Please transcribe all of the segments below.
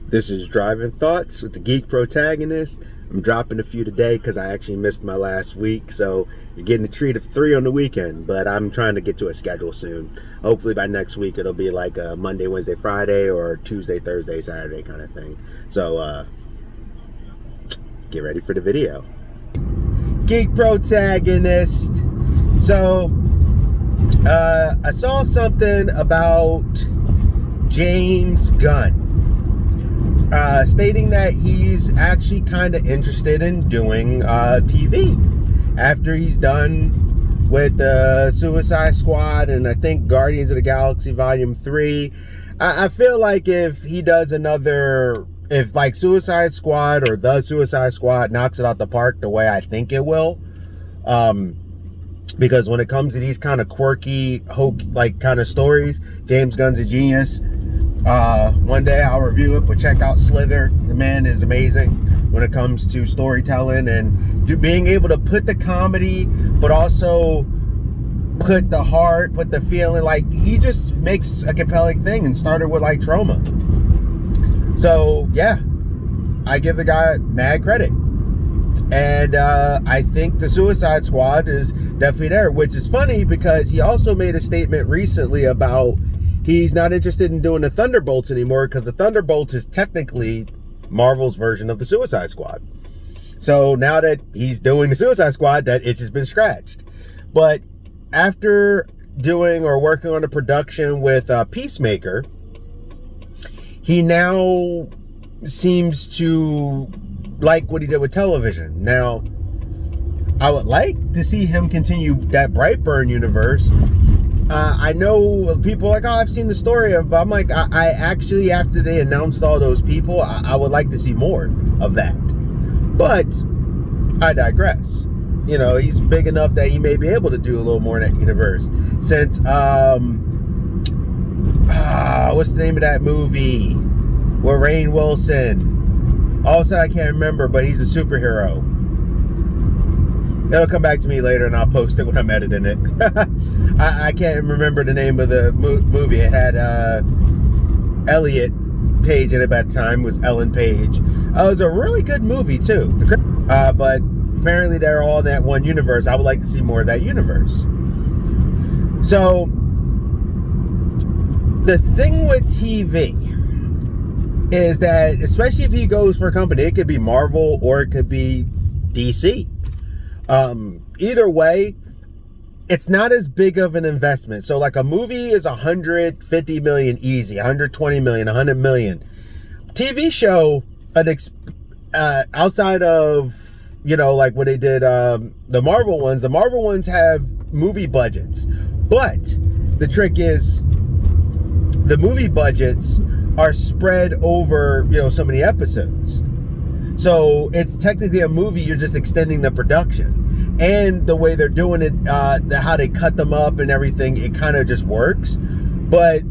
This is Driving Thoughts with the Geek Protagonist. I'm dropping a few today because I actually missed my last week, so you're getting a treat of 3 on the weekend, but I'm trying to get to a schedule soon. Hopefully by next week it'll be like a Monday, Wednesday, Friday, or Tuesday, Thursday, Saturday kind of thing. So get ready for the video. Geek Protagonist. So I saw something about James Gunn stating that he's actually kind of interested in doing TV after he's done with the Suicide Squad and I think Guardians of the Galaxy Volume 3. I feel like if he does another, if like Suicide Squad or the Suicide Squad knocks it out the park the way I think it will, because when it comes to these kind of quirky, like kind of stories, James Gunn's a genius. One day I'll review it, but check out Slither. The man is amazing when it comes to storytelling and being able to put the comedy, but also put the heart, put the feeling. Like, he just makes a compelling thing and started with like Trauma. So yeah, I give the guy mad credit. And I think the Suicide Squad is definitely there, which is funny because he also made a statement recently about he's not interested in doing the Thunderbolts anymore because the Thunderbolts is technically Marvel's version of the Suicide Squad. So now that he's doing the Suicide Squad, that itch has been scratched. But after doing or working on the production with Peacemaker, he now seems to like what he did with television. Now, I would like to see him continue that Brightburn universe. I know people are like, oh, I've seen the story of, but I'm like, I actually, after they announced all those people, I would like to see more of that. But I digress. You know, he's big enough that he may be able to do a little more in that universe. Since, what's the name of that movie? With Rainn Wilson. All of a sudden I can't remember, but he's a superhero. It'll come back to me later and I'll post it when I'm editing it. I can't remember the name of the movie. It had Elliot Page in it at the time. It was Ellen Page. It was a really good movie too. But apparently they're all in that one universe. I would like to see more of that universe. So the thing with TV is that, especially if he goes for a company, it could be Marvel or it could be DC. Either way, it's not as big of an investment. So like a movie is 150 million easy, 120 million, 100 million. TV show, outside of, you know, like what they did, the Marvel ones have movie budgets. But the trick is the movie budgets are spread over, you know, so many episodes. So it's technically a movie, you're just extending the production. And the way they're doing it, how they cut them up and everything, it kind of just works. But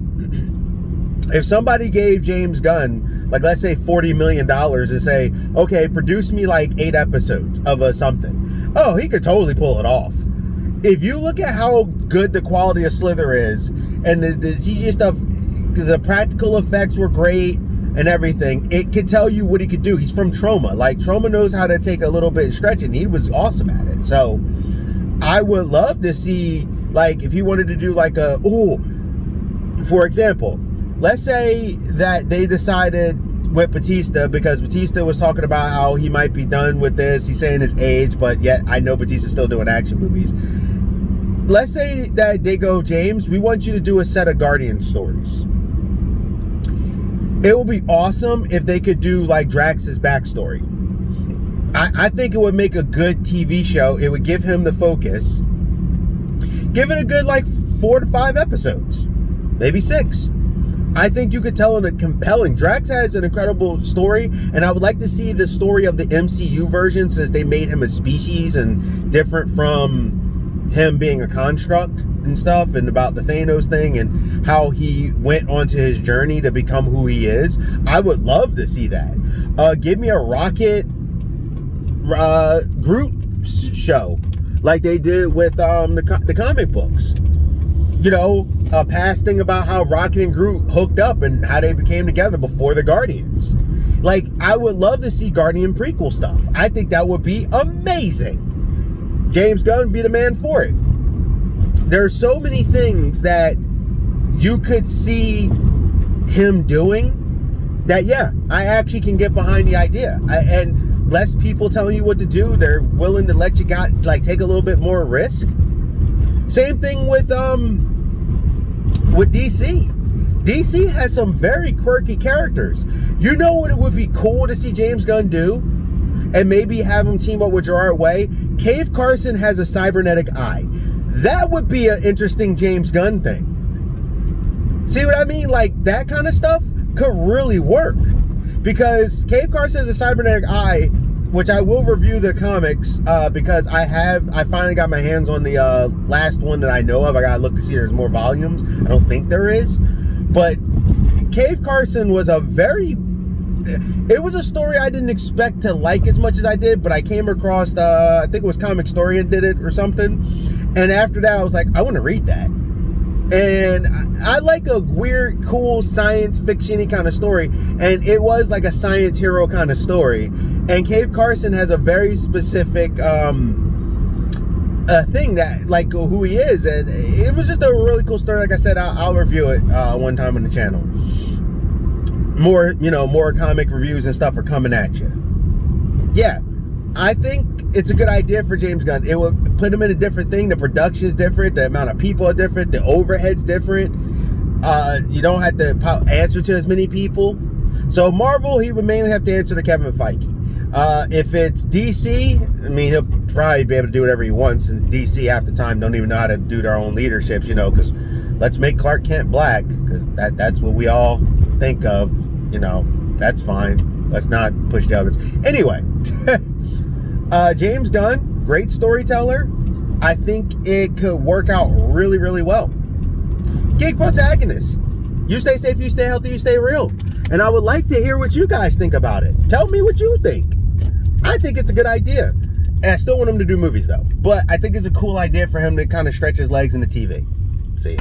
if somebody gave James Gunn, like let's say $40 million and say, okay, produce me like 8 episodes of something. Oh, he could totally pull it off. If you look at how good the quality of Slither is, and the CG stuff, the practical effects were great and everything, it could tell you what he could do. He's from Trauma. Like, Trauma knows how to take a little bit and stretch it, and he was awesome at it. So I would love to see, like, if he wanted to do like for example, let's say that they decided with Batista, because Batista was talking about how he might be done with this. He's saying his age, but yet I know Batista's still doing action movies. Let's say that they go, James, we want you to do a set of Guardian stories. It would be awesome if they could do like Drax's backstory. I think it would make a good TV show. It would give him the focus. Give it a good like 4 to 5 episodes, maybe 6. I think you could tell in a compelling. Drax has an incredible story, and I would like to see the story of the MCU version, since they made him a species and different from him being a construct and stuff, and about the Thanos thing and how he went onto his journey to become who he is. I would love to see that. Give me a Rocket Groot show like they did with the comic books. You know, a past thing about how Rocket and Groot hooked up and how they became together before the Guardians. Like, I would love to see Guardian prequel stuff. I think that would be amazing. James Gunn would be the man for it. There are so many things that you could see him doing that, yeah, I actually can get behind the idea. And less people telling you what to do. They're willing to let you take a little bit more risk. Same thing with DC. DC has some very quirky characters. You know what it would be cool to see James Gunn do? And maybe have him team up with Gerard Way? Cave Carson has a cybernetic eye. That would be an interesting James Gunn thing. See what I mean? Like, that kind of stuff could really work. Because Cave Carson has a cybernetic eye, which I will review the comics because I finally got my hands on the last one that I know of. I gotta look to see if there's more volumes. I don't think there is. But Cave Carson was it was a story I didn't expect to like as much as I did, but I came across, I think it was Comic Historian did it or something. And after that, I was like, I want to read that. And I like a weird, cool science fiction-y kind of story. And it was like a science hero kind of story. And Cave Carson has a very specific thing that, like, who he is. And it was just a really cool story. Like I said, I'll review it one time on the channel. More comic reviews and stuff are coming at you. Yeah, I think it's a good idea for James Gunn. It would put him in a different thing. The production's different. The amount of people are different. The overhead's different. You don't have to answer to as many people. So Marvel, he would mainly have to answer to Kevin Feige. If it's DC, I mean, he'll probably be able to do whatever he wants. And DC half the time don't even know how to do their own leaderships, because let's make Clark Kent black, because that's what we all think of. That's fine. Let's not push the others. Anyway, James Gunn, great storyteller. I think it could work out really, really well. Geek Protagonist. You stay safe, you stay healthy, you stay real. And I would like to hear what you guys think about it. Tell me what you think. I think it's a good idea. And I still want him to do movies, though. But I think it's a cool idea for him to kind of stretch his legs in the TV. See ya.